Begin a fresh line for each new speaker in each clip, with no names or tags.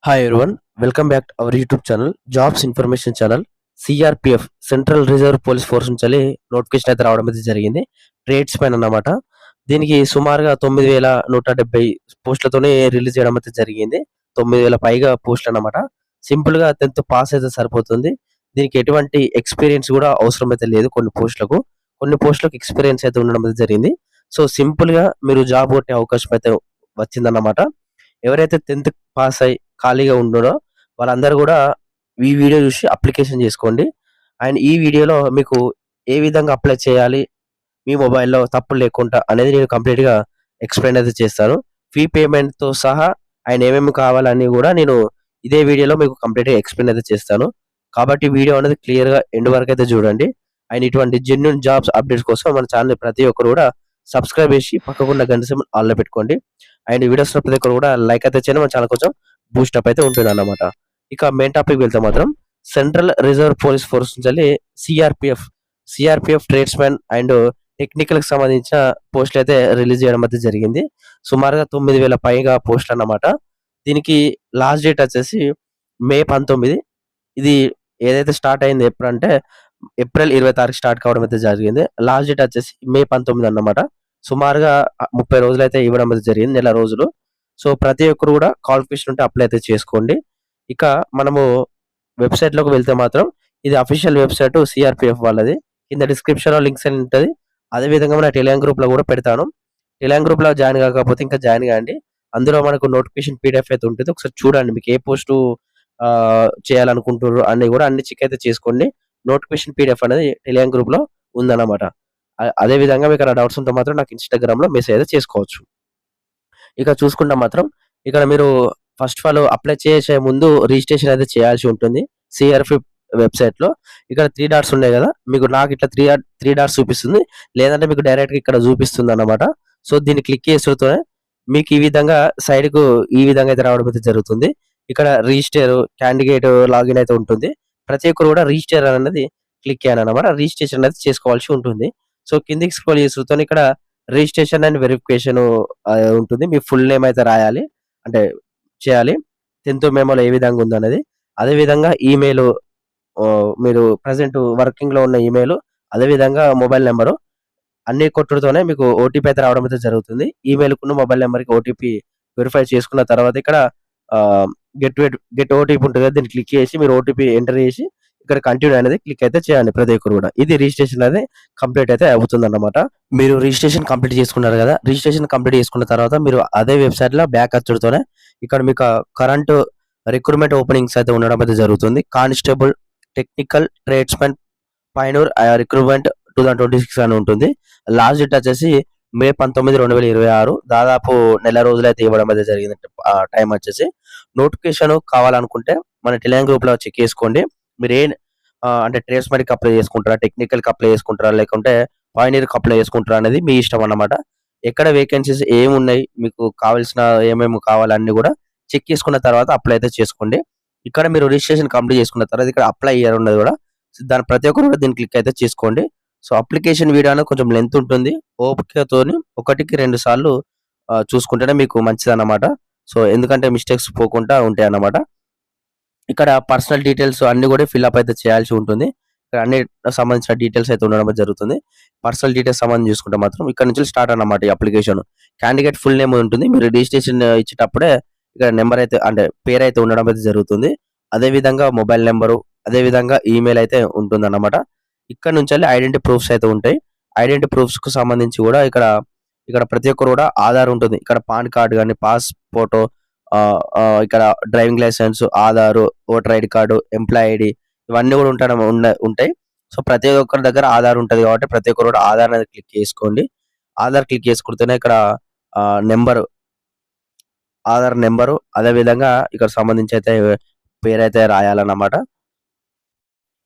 Hi everyone, welcome back to our YouTube channel, Jobs Information Channel. CRPF central reserve police force నుంచి notification అయితే రావడం అయితే జరిగింది. Trades పైన అన్నమాట. దీనికి సుమారుగా 9,170 పోస్టులతోనే రిలీజ్ చేయడం అయితే జరిగింది. 9,000 పైగా పోస్టులు అన్నమాట. సింపుల్ గా 10th పాస్ అయితే సరిపోతుంది. దీనికి ఎటువంటి ఎక్స్పీరియన్స్ కూడా అవసరం అయితే లేదు. కొన్ని పోస్టులకు ఎక్స్పీరియన్స్ అయితే ఉండడం అయితే జరిగింది. సో సింపుల్ గా మీరు జాబ్ కొట్టే అవకాశం అయితే వచ్చిందన్నమాట. ఎవరైతే 10th పాస్ అయ్యి ఖాళీగా ఉన్నారో వాళ్ళందరూ కూడా ఈ వీడియో చూసి అప్లికేషన్ చేసుకోండి. అండ్ ఈ వీడియోలో మీకు ఏ విధంగా అప్లై చేయాలి మీ మొబైల్‌లో తప్పులు లేకుండా అనేది నేను కంప్లీట్‌గా ఎక్స్‌ప్లెయిన్ అయితే చేస్తాను. ఫీ పేమెంట్‌తో సహా అండ్ ఏమేమి కావాలని కూడా నేను ఇదే వీడియోలో మీకు కంప్లీట్‌గా ఎక్స్‌ప్లెయిన్ అయితే చేస్తాను. కాబట్టి వీడియో అనేది క్లియర్‌గా ఎండ్ వరకు అయితే చూడండి. అండ్ ఇటువంటి జెన్యూన్ జాబ్స్ అప్డేట్స్ కోసం మన ఛానెల్‌ని ప్రతి ఒక్కరు కూడా సబ్స్క్రైబ్ చేసి పక్కకున్న గంట సింబల్ ఆల్‌లో పెట్టుకోండి. అండ్ వీడియోస్‌లో ప్రతి ఒక్కరు కూడా లైక్ అయితే చేయండి. మన ఛానెల్ కొంచెం బూస్ట్ అప్ అయితే ఉంటుందన్నమాట. ఇక మెయిన్ టాపిక్ వెళ్తే మాత్రం సెంట్రల్ రిజర్వ్ పోలీస్ ఫోర్స్ నుంచి సిఆర్పిఎఫ్ ట్రేడ్స్‌మెన్ అండ్ టెక్నికల్ కి సంబంధించిన పోస్టులు అయితే రిలీజ్ చేయడం అయితే జరిగింది. సుమారుగా 9,000 పైగా పోస్టులు అన్నమాట. దీనికి లాస్ట్ డేట్ వచ్చేసి మే 19. ఇది ఏదైతే స్టార్ట్ అయింది ఎప్పుడంటే ఏప్రిల్ 26కి స్టార్ట్ కావడం అయితే జరిగింది. లాస్ట్ డేట్ వచ్చేసి మే 19 అన్నమాట. సుమారుగా 30 రోజులైతే ఇవ్వడం అయితే జరిగింది. నెల రోజులు. సో ప్రతి ఒక్కరు కూడా క్వాలిఫికేషన్ ఉంటే అప్లై అయితే చేసుకోండి. ఇక మనము వెబ్‌సైట్‌లోకి వెళ్తే మాత్రం ఇది అఫీషియల్ వెబ్‌సైట్ సిఆర్‌పిఎఫ్ వాళ్ళది. కింద డిస్క్రిప్షన్‌లో లింక్స్ అని ఉంటది. అదే విధంగా మన టెలిగ్రామ్ గ్రూప్‌లో కూడా పెడతాను. టెలిగ్రామ్ గ్రూప్‌లో జాయిన్ కాకపోతే ఇంకా జాయిన్ కాండి. అందులో మనకు నోటిఫికేషన్ పీడిఎఫ్ అయితే ఉంటది. ఒకసారి చూడండి. మీకు ఏ పోస్టు చేయాలనుకుంటుర్రు అన్ని కూడా అన్ని చెక్ అయితే చేసుకోండి. నోటిఫికేషన్ పీడిఎఫ్ అనేది టెలిగ్రామ్ గ్రూప్‌లో ఉందన్నమాట. అదే విధంగా మీకు ఏమైనా డౌట్స్ ఉంటే మాత్రం నాకు ఇన్‌స్టాగ్రామ్‌లో మెసేజ్ అయితే చేసుకోవచ్చు. ఇక చూసుకుంటే మాత్రం ఇక్కడ మీరు ఫస్ట్ ఆఫ్ ఆల్ అప్లై చేసే ముందు రిజిస్ట్రేషన్ అయితే చేయాల్సి ఉంటుంది. సిఆర్‌పి వెబ్‌సైట్‌లో ఇక్కడ 3 డాట్స్ ఉన్నాయి గదా! నాకు ఇట్లా 3 డాట్స్ చూపిస్తుంది. లేదంటే మీకు డైరెక్ట్‌గా ఇక్కడ చూపిస్తుందన్నమాట. సో దీన్ని క్లిక్ చేసుడుతోనే మీకు ఈ విధంగా సైడ్‌కు ఈ విధంగా అయితే రావడం అయితే జరుగుతుంది. ఇక్కడ రిజిస్టర్, క్యాండిడేట్ లాగిన్ అయితే ఉంటుంది. ప్రతి ఒక్కరు కూడా రిజిస్టర్ అనేది క్లిక్ చేయాలన్నమాట. రిజిస్ట్రేషన్ అనేది చేసుకోవాల్సి ఉంటుంది. సో కిందకి స్క్రోల్ చేసుడుతోని ఇక్కడ రిజిస్ట్రేషన్ అండ్ వెరిఫికేషన్ ఉంటుంది. మీ ఫుల్ నేమ్ అయితే రాయాలి. అంటే చేయాలి. 10th మెమోలో ఏ విధంగా ఉందనేది. అదే విధంగా ఈమెయిల్ మీరు ప్రెజెంట్ వర్కింగ్‌లో ఉన్న ఈమెయిల్, అదే విధంగా మొబైల్ నంబరు అన్ని కొట్టుడుతోనే మీకు ఓటీపీ అయితే రావడం అయితే జరుగుతుంది. ఈమెయిల్‌కును, మొబైల్ నంబర్‌కి ఓటీపీ వెరిఫై చేసుకున్న తర్వాత ఇక్కడ ఆహ్, గెట్ ఓటీపీ ఉంటది కదా! దీన్ని క్లిక్ చేసి మీరు ఓటీపీ ఎంటర్ చేసి ఇక్కడ కంటిన్యూ అనేది క్లిక్ అయితే చేయండి ప్రతి ఒక్కరు కూడా. ఇది రిజిస్ట్రేషన్ అనేది కంప్లీట్ అయితే అవుతుందన్నమాట. మీరు రిజిస్ట్రేషన్ కంప్లీట్ చేసుకున్నారు కదా! రిజిస్ట్రేషన్ కంప్లీట్ చేసుకున్న తర్వాత మీరు అదే వెబ్‌సైట్‌లో బ్యాక్ వచ్చుడుతోనే ఇక్కడ మీకు కరెంట్ రిక్రూట్‌మెంట్ ఓపెనింగ్స్ అయితే ఉండడం అయితే జరుగుతుంది. కానిస్టేబుల్, టెక్నికల్, ట్రేడ్స్‌మెన్, పైనూర్ రిక్రూట్‌మెంట్ 2026 అని ఉంటుంది. లాస్ట్ డేట్ వచ్చేసి మే 19, 2026 దాదాపు నెల రోజులైతే ఇవ్వడం అయితే జరిగింది. టైం వచ్చేసి. నోటిఫికేషన్ కావాలనుకుంటే మన టెలిగ్రామ్ గ్రూప్‌లో చెక్ చేసుకోండి. మీరు అంటే ట్రేడ్స్‌మెన్‌కి అప్లై చేసుకుంటారా? టెక్నికల్‌కి అప్లై చేసుకుంటారా? లేకుంటే పయనీర్‌కి అప్లై చేసుకుంటారా? అనేది మీ ఇష్టం అన్నమాట. ఎక్కడ వేకెన్సీస్ ఏమున్నాయి? మీకు కావాల్సిన ఏమేమి కావాలి అన్నీ కూడా చెక్ చేసుకున్న తర్వాత అప్లై అయితే చేసుకోండి. ఇక్కడ మీరు రిజిస్ట్రేషన్ కంప్లీట్ చేసుకున్న తర్వాత ఇక్కడ అప్లై హియర్ ఉన్నది కూడా దాని ప్రతి ఒక్కరు కూడా దీన్ని క్లిక్ అయితే చేసుకోండి. సో అప్లికేషన్ వీడియో అనేది కొంచెం లెంత్ ఉంటుంది. ఓపికతోని 1కి 2 సార్లు చూసుకుంటేనే మీకు మంచిదన్నమాట. సో ఎందుకంటే మిస్టేక్స్ పోకుండా ఉంటాయన్నమాట. ఇక్కడ పర్సనల్ డీటెయిల్స్ అన్నీ కూడా ఫిల్ అప్ అయితే చేయాల్సి ఉంటుంది. ఇక్కడ అన్ని సంబంధించిన డీటెయిల్స్ అయితే ఉండడం జరుగుతుంది. పర్సనల్ డీటెయిల్స్ సంబంధించి చూసుకుంటే మాత్రం ఇక్కడ నుంచి స్టార్ట్ అన్నమాట ఈ అప్లికేషన్. క్యాండిడేట్ ఫుల్ నేమ్ ఉంటుంది. మీరు రిజిస్ట్రేషన్ ఇచ్చేటప్పుడే ఇక్కడ నంబర్ అయితే అంటే పేరైతే ఉండడం అయితే జరుగుతుంది. అదే విధంగా మొబైల్ నంబరు, అదే విధంగా ఈమెయిల్ అయితే ఉంటుందన్నమాట. ఇక్కడ నుంచెల్లి ఐడెంటిటీ ప్రూఫ్స్ అయితే ఉంటాయి. ఐడెంటిటీ ప్రూఫ్స్‌కు సంబంధించి కూడా ఇక్కడ ప్రతి ఒక్కరు కూడా ఆధార్ ఉంటుంది. ఇక్కడ పాన్ కార్డ్ గాని, పాస్‌పోర్టో ఇక్కడ driving licence, Aadhaar, voter ID card, employee ID ఇవన్నీ కూడా ఉంటాయి. సో ప్రతి ఒక్కరి దగ్గర ఆధార్ ఉంటది కాబట్టి ప్రతి ఒక్కరు కూడా ఆధార్ అనేది క్లిక్ చేసుకోండి. ఆధార్ క్లిక్ చేసుకుంటేనే ఇక్కడ నంబరు ఆధార్ నంబరు అదే విధంగా ఇక్కడ సంబంధించి అయితే పేరైతే రాయాలన్నమాట.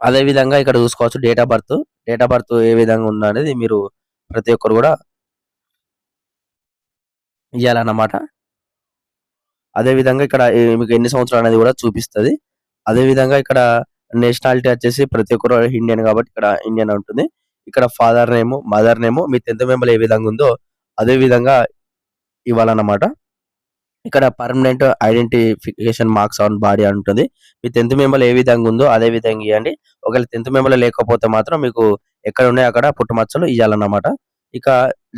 అదే విధంగా ఇక్కడ చూసుకోవచ్చు date of birth. Date of birth ఏ విధంగా ఉందనేది మీరు ప్రతి ఒక్కరు కూడా ఇయ్యాలన్నమాట. అదే విధంగా ఇక్కడ మీకు ఎన్ని సంవత్సరాలు అనేది కూడా చూపిస్తది. అదే విధంగా ఇక్కడ నేషనాలిటీ వచ్చేసి ప్రతి ఒక్కరు ఇండియన్ కాబట్టి ఇక్కడ ఇండియన్ ఉంటుంది. ఇక్కడ ఫాదర్ నేమ్, మదర్ నేమ్ మీ 10th మెమోలో ఏ విధంగా ఉందో అదే విధంగా ఇవ్వాలన్నమాట. ఇక్కడ permanent identification marks on body అని ఉంటుంది. మీ 10థ్ మెమోలో ఏ విధంగా ఉందో అదే విధంగా ఇయ్యండి. ఒకవేళ 10థ్ మెమోలో లేకపోతే మాత్రం మీకు ఎక్కడ ఉన్నాయో అక్కడ పుట్టుమచ్చలు ఇయ్యాలన్నమాట. ఇక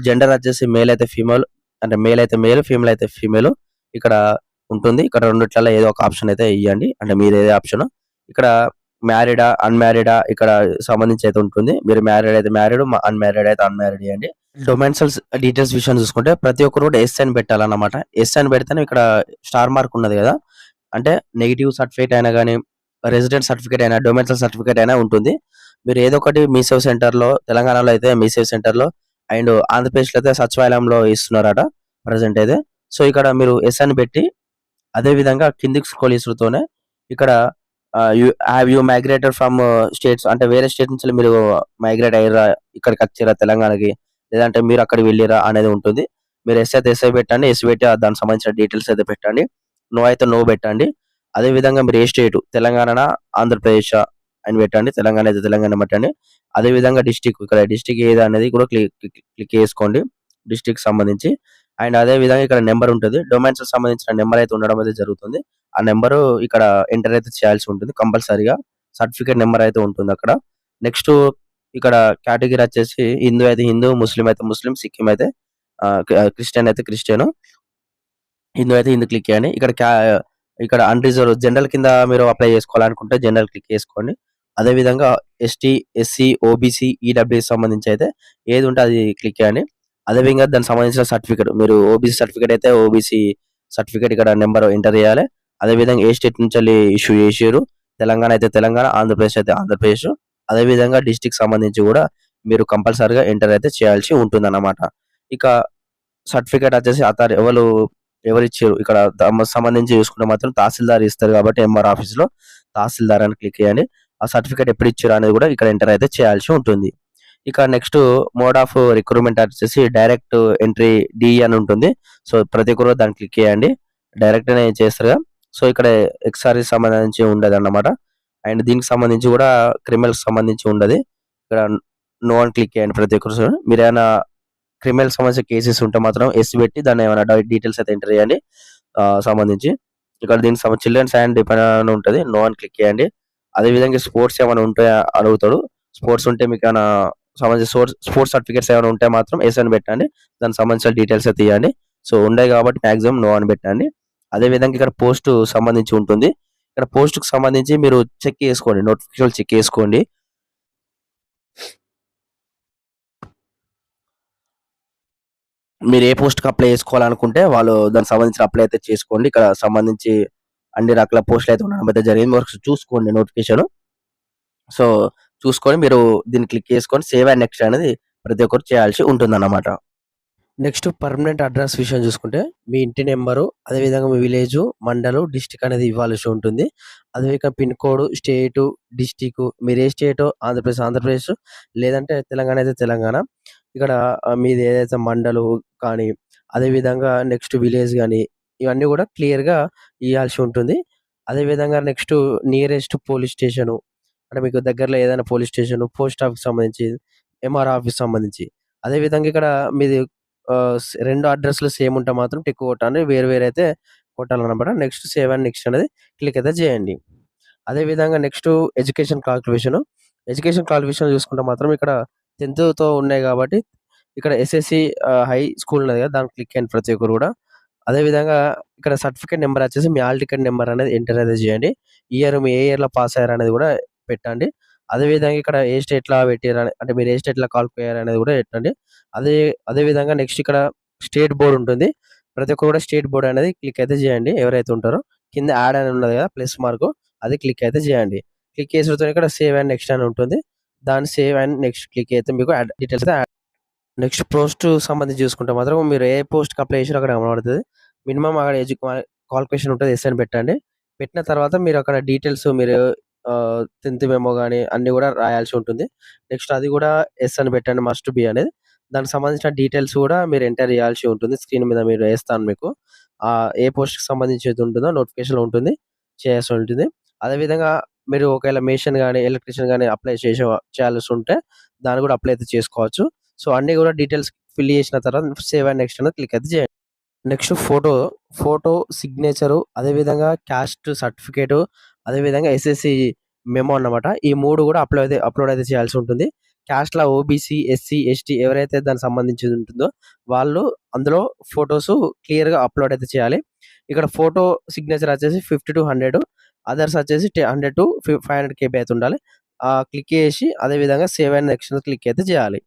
జెండర్ వచ్చేసి మేల్ అయితే ఫీమేల్, అంటే మేల్ అయితే మేల్, ఫీమేల్ అయితే ఫీమేల్ ఇక్కడ ఉంటుంది. ఇక్కడ రెండిట్లలో ఏదో ఒక ఆప్షన్ అయితే ఇయ్యండి. అంటే మీదేదే ఆప్షన్. ఇక్కడ మ్యారీడా, అన్‌మ్యారీడా ఇక్కడ సంబంధించి అయితే ఉంటుంది. మీరు మ్యారీడ్ అయితే మ్యారీడ్, అన్‌మ్యారీడ్ అయితే అన్‌మ్యారీడ్ ఇయ్యండి. డొమెన్షియల్స్ డీటెయిల్స్ విషయం చూసుకుంటే ప్రతి ఒక్కరు కూడా యెస్ అని పెట్టాలన్నమాట. యెస్ అని పెడితేనే ఇక్కడ స్టార్ మార్క్ ఉన్నది కదా! అంటే నెగెటివ్ సర్టిఫికేట్ అయినా గాని, రెసిడెంట్ సర్టిఫికేట్ అయినా, డొమెన్షియల్ సర్టిఫికేట్ అయినా ఉంటుంది. మీరు ఏదో ఒకటి మీ సేవ సెంటర్‌లో, తెలంగాణలో అయితే మీ సేవ సెంటర్‌లో అండ్ ఆంధ్రప్రదేశ్‌లో అయితే సచివాలయంలో ఇస్తున్నారట ప్రెజెంట్ అయితే. సో, ఇక్కడ మీరు యెస్ అని పెట్టి అదే విధంగా కిందికి స్క్రోల్ చేసుడుతోనే ఇక్కడ యూ మైగ్రేటెడ్ ఫ్రమ్ స్టేట్స్, అంటే వేరే స్టేట్ నుంచి మీరు మైగ్రేట్ అయ్యిర్రా, ఇక్కడికొచ్చిర్రా తెలంగాణకి, లేదంటే మీరు అక్కడికి వెళ్ళిర్రా అనేది ఉంటుంది. మీరు యెస్ అయితే యెస్ పెట్టండి. యెస్ పెట్టి దానికి సంబంధించిన డీటెయిల్స్ అయితే పెట్టండి. నో అయితే నో పెట్టండి. అదే విధంగా మీరు ఏ స్టేటు, తెలంగాణనా, ఆంధ్రప్రదేశా అని పెట్టండి. తెలంగాణ అయితే తెలంగాణ పెట్టండి. అదే విధంగా డిస్ట్రిక్ట్, ఇక్కడ డిస్ట్రిక్ట్ ఏది అనేది కూడా క్లిక్ చేసుకోండి. డిస్ట్రిక్ట్‌కి సంబంధించి. అండ్ అదే విధంగా ఇక్కడ నంబర్ ఉంటది. డొమైన్స్‌కి సంబంధించిన నంబర్ అయితే ఉండడం అయితే జరుగుతుంది. ఆ నంబరు ఇక్కడ ఎంటర్ అయితే చేయాల్సి ఉంటుంది కంపల్సరీగా. సర్టిఫికేట్ నంబర్ అయితే ఉంటుందక్కడ. నెక్స్ట్ ఇక్కడ కేటగిరీ వచ్చేసి హిందూ అయితే హిందూ, ముస్లిం అయితే ముస్లిం, సిక్కిం అయితే క్రిస్టియన్ అయితే క్రిస్టియన్, హిందూ అయితే హిందూ క్లిక్ చేయండి. ఇక్కడ అన్‌రిజర్వ్డ్ జనరల్ కింద మీరు అప్లై చేసుకోవాలనుకుంటే జనరల్ క్లిక్ చేసుకోండి. అదే విధంగా ఎస్టీ, ఎస్సీ, ఓబీసీ, ఈడబ్ల్యూఎస్ సంబంధించి అయితే ఏది ఉంటే అది క్లిక్ చేయండి. అదే విధంగా దానికి సంబంధించిన సర్టిఫికేట్, మీరు ఓబీసీ సర్టిఫికేట్ అయితే ఓబీసీ సర్టిఫికేట్ ఇక్కడ నంబర్ ఎంటర్ చేయాలి. అదే విధంగా ఏ స్టేట్ నుంచెల్లి ఇష్యూ చేసిర్రు, తెలంగాణ అయితే తెలంగాణ, ఆంధ్రప్రదేశ్ అయితే ఆంధ్రప్రదేశ్. అదే విధంగా డిస్ట్రిక్ట్ సంబంధించి కూడా మీరు కంపల్సరీగా ఎంటర్ అయితే చేయాల్సి ఉంటుందన్నమాట. ఇక సర్టిఫికేట్ వచ్చేసి ఎవరిచ్చిర్రు, ఇక్కడ సంబంధించి చూసుకుంటే మాత్రం తహసీల్దార్ ఇస్తారు కాబట్టి ఎంఆర్ ఆఫీస్‌లో తహసీల్దార్ అని క్లిక్ చేయండి. ఆ సర్టిఫికేట్ ఎప్పుడు ఇచ్చిర్రు అనేది కూడా ఇక్కడ ఎంటర్ అయితే చేయాల్సి ఉంటుంది. ఇక నెక్స్ట్ మోడ్ ఆఫ్ రిక్రూట్‌మెంట్ వచ్చేసి డైరెక్ట్ ఎంట్రీ డీఈ అని ఉంటుంది. సో, ప్రతి ఒక్కరు దాన్ని క్లిక్ చేయండి. డైరెక్ట్‌నే చేస్తారుగా. సో, ఇక్కడ ఎక్స్ సర్వీస్ సంబంధించి ఉండదన్నమాట. అండ్ దీనికి సంబంధించి కూడా క్రిమినల్‌కి సంబంధించి ఉండది. ఇక్కడ నో అని క్లిక్ చేయండి ప్రతి ఒక్కరు. మీరేమైనా క్రిమినల్ సంబంధించిన కేసెస్ ఉంటే మాత్రం యెస్ పెట్టి దాన్ని ఏమైనా డీటెయిల్స్ అయితే ఎంటర్ చేయండి సంబంధించి. ఇక్కడ దీనికి చిల్డ్రన్స్ అండ్ డిపెండెంట్ అని ఉంటది. నో అని క్లిక్ చేయండి. అదే విధంగా స్పోర్ట్స్ ఏమైనా ఉంటాయా అడుగుతాడు. స్పోర్ట్స్ ఉంటే మీకేమైనా సంబంధించిన స్పోర్ట్స్ సర్టిఫికేట్స్ ఏమైనా ఉంటే మాత్రం యెస్ అని పెట్టండి. దానికి సంబంధించిన డీటెయిల్స్ అయితే ఇయ్యండి. సో, ఉండయి కాబట్టి మాక్సిమం నో అని పెట్టండి. అదే విధంగా ఇక్కడ పోస్ట్ సంబంధించి ఉంటుంది. ఇక్కడ పోస్ట్‌కి సంబంధించి మీరు చెక్ చేసుకోండి. నోటిఫికేషన్ చెక్ చేసుకోండి. మీరు ఏ పోస్ట్‌కి అప్లై చేసుకోవాలనుకుంటే వాళ్ళు దానికి సంబంధించిన అప్లై అయితే చేసుకోండి. ఇక్కడ సంబంధించి అన్ని రకాల పోస్టులు అయితే ఉండడం అయితే జరిగింది. ఒకసారి చూసుకోండి నోటిఫికేషన్. సో, చూసుకొని మీరు దీన్ని క్లిక్ చేసుకొని సేవ్ అండ్ నెక్స్ట్ అనేది ప్రతి ఒక్కరు చేయాల్సి ఉంటుందన్నమాట. నెక్స్ట్ పర్మనెంట్ అడ్రెస్ విషయం చూసుకుంటే, మీ ఇంటి నంబరు, అదేవిధంగా మీ విలేజు, మండలు, డిస్ట్రిక్ట్ అనేది ఇవ్వాల్సి ఉంటుంది. అదే ఇక పిన్ కోడ్, స్టేటు, డిస్ట్రిక్ట్, మీరు ఏ స్టేటో ఆంధ్రప్రదేశ్, లేదంటే తెలంగాణ అయితే తెలంగాణ. ఇక్కడ మీది ఏదైతే మండలు కానీ, అదేవిధంగా నెక్స్ట్ విలేజ్ గాని, ఇవన్నీ కూడా క్లియర్‌గా ఇయ్యాల్సి ఉంటుంది. అదేవిధంగా నెక్స్ట్ నియరెస్ట్ పోలీస్ స్టేషను, అంటే మీకు దగ్గరలో ఏదైనా పోలీస్ స్టేషను, పోస్ట్ ఆఫీస్‌కి సంబంధించి, ఎంఆర్ ఆఫీస్ సంబంధించి. అదే విధంగా ఇక్కడ మీది 2 అడ్రెస్‌లు సేమ్ ఉంటే మాత్రం టిక్ కొట్టండి. వేరు వేరైతే కొట్టాలన్నమాట. నెక్స్ట్ సేవ్ అండ్ నెక్స్ట్ అనేది క్లిక్ అయితే చేయండి. అదే విధంగా next education qualification. Education qualification చూసుకుంటే మాత్రం ఇక్కడ 10థ్‌తో ఉన్నాయి కాబట్టి ఇక్కడ ఎస్ఎస్‌సి హై స్కూల్ ఉన్నది కదా! దాన్ని క్లిక్ చేయండి ప్రతి ఒక్కరు కూడా. అదే విధంగా ఇక్కడ సర్టిఫికేట్ నంబర్ వచ్చేసి మీ హాల్ టికెట్ నంబర్ అనేది ఎంటర్ అయితే చేయండి. మీ ఏ ఇయర్‌లో పాస్ అయ్యారనేది కూడా పెట్టండి. అదే విధంగా ఇక్కడ ఏ స్టేట్‌లో పెట్టిర్రని, అంటే మీరు ఏ స్టేట్‌లో క్వాలిఫై అయ్యారనేది కూడా పెట్టండి. అదే అదే విధంగా నెక్స్ట్ ఇక్కడ స్టేట్ బోర్డ్ ఉంటుంది. ప్రతి ఒక్కరు కూడా స్టేట్ బోర్డ్ అనేది క్లిక్ అయితే చేయండి ఎవరైతే ఉంటారో. కింద యాడ్ అని ఉన్నది కదా! ప్లస్ మార్కు, అది క్లిక్ అయితే చేయండి. క్లిక్ చేసిన ఇక్కడ సేవ్ అండ్ నెక్స్ట్ అని ఉంటుంది. దాన్ని సేవ్ అండ్ నెక్స్ట్ క్లిక్ అయితే మీకు డీటెయిల్స్ అయితే నెక్స్ట్ పోస్ట్ సంబంధించి చూసుకుంటే మాత్రం మీరు ఏ పోస్ట్‌కి అప్లై చేసిర్రో అక్కడ కనబడుతది. మినిమమ్ అక్కడ క్వాలిఫికేషన్ ఉంటది. యెస్ అని పెట్టండి. పెట్టిన తర్వాత మీరు అక్కడ డీటెయిల్స్ మీరు 10థ్ మెమో గాని అన్నీ గూడా రాయాల్సి ఉంటుంది. నెక్స్ట్ అది గూడా యెస్ అని పెట్టండి, మస్ట్ బి అనేది. దానికి సంబంధించిన డీటెయిల్స్ గూడా మీరు ఎంటర్ చేయాల్సి ఉంటుంది. స్క్రీన్ మీద మీరు వేస్తాను మీకు. ఏ పోస్ట్‌కి సంబంధించి ఏది ఉంటుందో నోటిఫికేషన్‌లో ఉంటుంది. చేయాల్సి ఉంటుంది. అదే విధంగా మీరు ఒకవేళ మేషన్ గాని, ఎలక్ట్రీషియన్ గాని అప్లై చేయాల్సి ఉంటే దాన్ని గూడా అప్లై అయితే చేసుకోవచ్చు. సో, అన్నీ గూడా డీటెయిల్స్ ఫిల్ చేసిన తర్వాత సేవ్ అండ్ నెక్స్ట్ అనేది క్లిక్ అయితే చేయండి. నెక్స్ట్ ఫోటో, సిగ్నేచరు, అదేవిధంగా క్యాస్ట్ సర్టిఫికేటు, అదేవిధంగా ఎస్ఎస్‌సి మెమో అన్నమాట. ఈ 3 కూడా అప్‌లోడ్ అయితే చేయాల్సి ఉంటుంది. క్యాస్ట్‌ల ఓబీసీ, ఎస్సీ, ఎస్టీ ఎవరైతే దానికి సంబంధించింది ఉంటుందో వాళ్ళు అందులో ఫోటోసు క్లియర్‌గా అప్‌లోడ్ అయితే చేయాలి. ఇక్కడ ఫోటో సిగ్నేచర్ వచ్చేసి 50-100, అదర్స్ వచ్చేసి 100-500 కేబీ అయితే ఉండాలి. క్లిక్ చేసి అదేవిధంగా సేవ్ అండ్ నెక్స్ట్ క్లిక్ అయితే చేయాలి.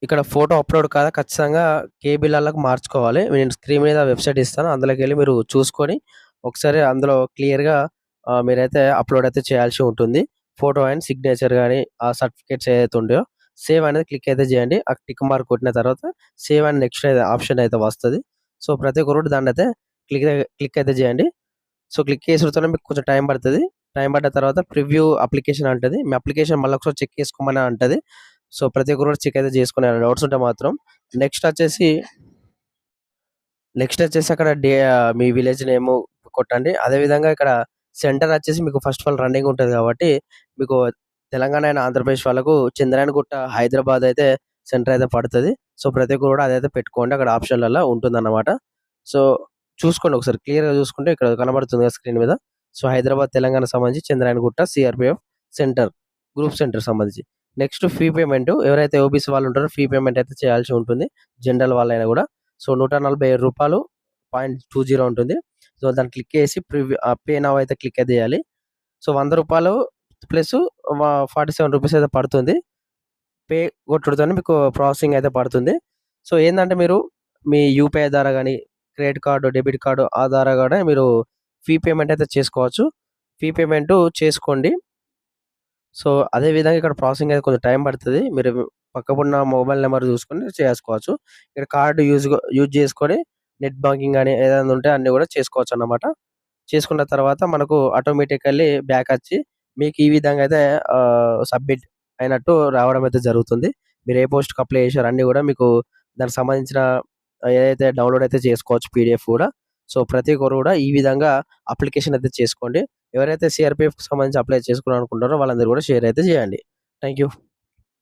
ఇక్కడ ఫోటో అప్‌లోడ్ కాదా ఖచ్చితంగా కేబీలల్లకి మార్చుకోవాలి. నేను స్క్రీన్ మీద వెబ్‌సైట్ ఇస్తాను. అందులోకెళ్ళి మీరు చూసుకొని ఒకసారి అందులో క్లియర్‌గా మీరైతే అప్‌లోడ్ అయితే చేయాల్సి ఉంటుంది. ఫోటో అండ్ సిగ్నేచర్ గాని, ఆ సర్టిఫికేట్స్ ఏదైతే ఉంటాయో సేవ్ అనేది క్లిక్ అయితే చేయండి. ఆ టిక్ మార్క్ కొట్టిన తర్వాత సేవ్ అండ్ నెక్స్ట్ ఆప్షన్ అయితే వస్తది. సో, ప్రతి ఒక్కరు దాన్నయితే క్లిక్ క్లిక్ అయితే చేయండి. సో, క్లిక్ చేసుడుతోనే మీకు కొంచెం టైం పడతది. టైం పడ్డ తర్వాత ప్రివ్యూ అప్లికేషన్ అంటది. మీ అప్లికేషన్ మళ్ళొకసారి చెక్ చేసుకోమని అంటది. సో, ప్రతి ఒక్కరు కూడా చెక్ అయితే చేసుకొని ఏమైనా డౌట్స్ ఉంటే మాత్రం నెక్స్ట్ వచ్చేసి అక్కడ మీ విలేజ్ నేము కొట్టండి. అదేవిధంగా ఇక్కడ సెంటర్ వచ్చేసి మీకు ఫస్ట్ ఆఫ్ ఆల్ రన్నింగ్ ఉంటది కాబట్టి మీకు తెలంగాణ అండ్ ఆంధ్రప్రదేశ్ వాళ్ళకు చంద్రాయణగుట్ట, హైదరాబాద్ అయితే సెంటర్ అయితే పడతది. సో, ప్రతి ఒక్కరు కూడా అదైతే పెట్టుకోండి. అక్కడ ఆప్షన్‌లల్ల ఉంటుందన్నమాట. సో, చూసుకోండి ఒకసారి క్లియర్‌గా చూసుకుంటే ఇక్కడ కనబడుతుంది కదా స్క్రీన్ మీద. సో, హైదరాబాద్, తెలంగాణకు సంబంధించి Chandrayangutta CRPF centre, group centre సంబంధించి. నెక్స్ట్ ఫీ పేమెంట్ ఎవరైతే ఓబీసీ వాళ్ళు ఉంటారో ఫీ పేమెంట్ అయితే చేయాల్సి ఉంటుంది. జనరల్ వాళ్ళైనా కూడా. సో, రూ. 147.20 ఉంటుంది. సో, దాన్ని క్లిక్ చేసి పే నౌ అయితే క్లిక్ అయితే చేయాలి. సో, రూ. 100 ప్లస్ వ 47 రూపీస్ అయితే పడుతుంది. పే కొట్టుడుతోనే మీకు ప్రాసెసింగ్ అయితే పడుతుంది. సో, ఏందంటే మీరు మీ యూపీఐ ద్వారా గాని, క్రెడిట్ కార్డ్, డెబిట్ కార్డ్ ఆ ద్వారా కూడా మీరు ఫీ పేమెంట్ అయితే చేసుకోవచ్చు. ఫీ పేమెంట్ చేసుకోండి. సో, అదే విధంగా ఇక్కడ ప్రాసెసింగ్ అయితే కొంచెం టైం పడతది. మీరు పక్కకున్న మొబైల్ నంబర్ చూసుకొని చేసుకోవచ్చు. ఇక్కడ కార్డ్ యూజ్ చేసుకొని నెట్ బ్యాంకింగ్ గాని ఏదైనా ఉంటే అన్నీ కూడా చేసుకోవచ్చన్నమాట. చేసుకున్న తర్వాత మనకు ఆటోమేటికల్లీ బ్యాకొచ్చి మీకు ఈ విధంగా అయితే సబ్మిట్ అయినట్టు రావడం అయితే జరుగుతుంది. మీరు ఏ పోస్ట్‌కి అప్లై చేశారో అన్నీ కూడా మీకు దానికి సంబంధించిన ఏదైతే డౌన్‌లోడ్ అయితే చేసుకోవచ్చు పీడీఎఫ్ కూడా. సో, ప్రతి ఒక్కరు కూడా ఈ విధంగా అప్లికేషన్ అయితే చేసుకోండి. ఎవరైతే సీఆర్‌పీఎఫ్‌కి సంబంధించి అప్లై చేసుకోవాలనుకుంటారో వాళ్ళందరూ కూడా షేర్ అయితే చేయండి. Thank you.